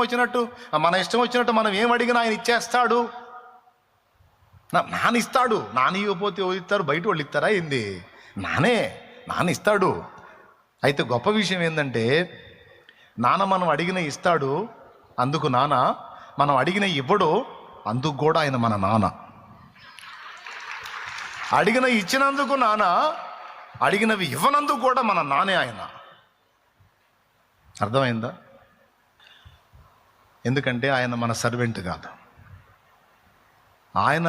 వచ్చినట్టు మన ఇష్టం వచ్చినట్టు మనం ఏం అడిగినా ఆయన ఇచ్చేస్తాడు. నాన్న ఇస్తాడు. నాన్న ఇవ్వకపోతే ఇస్తారు, బయట వాళ్ళు ఇస్తారా ఏంది? నాన్న ఇస్తాడు. అయితే గొప్ప విషయం ఏంటంటే నాన్న మనం అడిగిన ఇస్తాడు, అందుకు నాన్న. మనం అడిగిన ఇవ్వడు, అందుకు కూడా ఆయన మన నాన్న. అడిగిన ఇచ్చినందుకు నాన్న, అడిగినవి ఇవ్వనందుకు కూడా మన నానే ఆయన. అర్థమైందా? ఎందుకంటే ఆయన మన సర్వెంట్ కాదు. ఆయన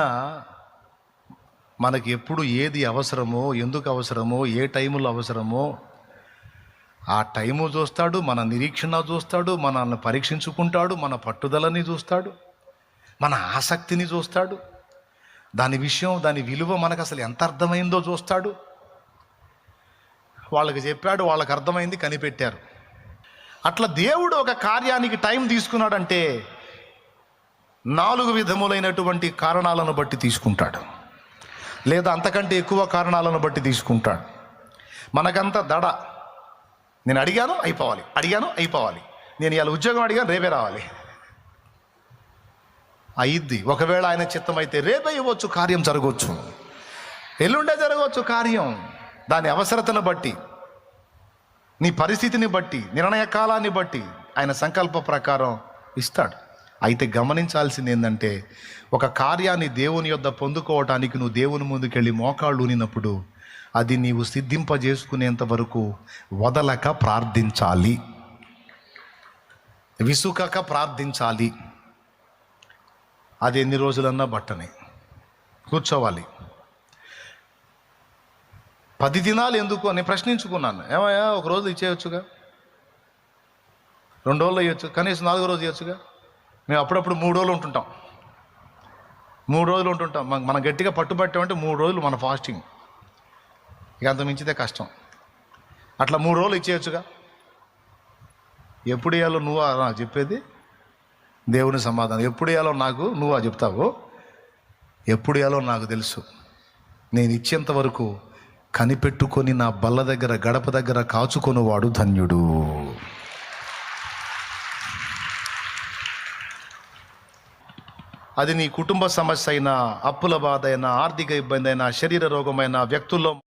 మనకి ఎప్పుడు ఏది అవసరమో, ఎందుకు అవసరమో, ఏ టైములో అవసరమో ఆ టైము చూస్తాడు, మన నిరీక్షణ చూస్తాడు, మనల్ని పరీక్షించుకుంటాడు, మన పట్టుదలని చూస్తాడు, మన ఆసక్తిని చూస్తాడు, దాని విషయం, దాని విలువ మనకు అసలు ఎంత అర్థమైందో చూస్తాడు. వాళ్ళకి చెప్పాడు, వాళ్ళకి అర్థమైంది, కనిపెట్టారు. అట్లా దేవుడు ఒక కార్యానికి టైం తీసుకున్నాడంటే 4 విధములైనటువంటి కారణాలను బట్టి తీసుకుంటాడు, లేదా అంతకంటే ఎక్కువ కారణాలను బట్టి తీసుకుంటాడు. మనకంతా దడ. నేను అడిగాను అయిపోవాలి, నేను ఇవాళ ఉద్యోగం అడిగాను రేపే రావాలి అయ్యిద్ది. ఒకవేళ ఆయన చిత్తం అయితే రేపే ఇవ్వచ్చు, కార్యం జరగవచ్చు, ఎల్లుండే జరగవచ్చు కార్యం. దాని అవసరతను బట్టి, నీ పరిస్థితిని బట్టి, నిర్ణయ కాలాన్ని బట్టి ఆయన సంకల్ప ప్రకారం ఇస్తాడు. అయితే గమనించాల్సింది ఏంటంటే ఒక కార్యాన్ని దేవుని యొద్ద పొందుకోవటానికి నువ్వు దేవుని ముందుకెళ్ళి మోకాళ్ళు ఊనినప్పుడు అది నీవు సిద్ధింపజేసుకునేంత వరకు వదలక ప్రార్థించాలి, విసుకక ప్రార్థించాలి. అది ఎన్ని రోజులన్నా బట్టని కూర్చోవాలి. 10 దినాలు ఎందుకు అని ప్రశ్నించుకున్నాను. ఏమయ్యా, ఒక రోజు ఇచ్చేయచ్చుగా, 2 రోజులు ఇవ్వచ్చు, కనీసం 4వ రోజు ఇవ్వచ్చుగా. మేము అప్పుడప్పుడు 3 రోజులు ఉంటుంటాం, 3 రోజులు ఉంటుంటాం. మనం గట్టిగా పట్టుబట్టామంటే 3 రోజులు మన ఫాస్టింగ్. ఇక అంత మించితే కష్టం. అట్లా 3 రోజులు ఇచ్చేయచ్చుగా. ఎప్పుడు ఇవ్వాలో నువ్వా నాకు చెప్పేది? దేవుని సమాధానం. ఎప్పుడు ఇవ్వాలో నాకు నువ్వా చెప్తావు? ఎప్పుడు ఇవ్వాలో నాకు తెలుసు. నేను ఇచ్చేంత వరకు కనిపెట్టుకొని నా బల్ల దగ్గర, గడప దగ్గర కాచుకొనివాడు ధన్యుడు. అది నీ కుటుంబ సమస్య అయినా, అప్పుల బాధ అయినా, ఆర్థిక ఇబ్బంది అయినా, శరీర రోగమైన, వ్యక్తుల్లో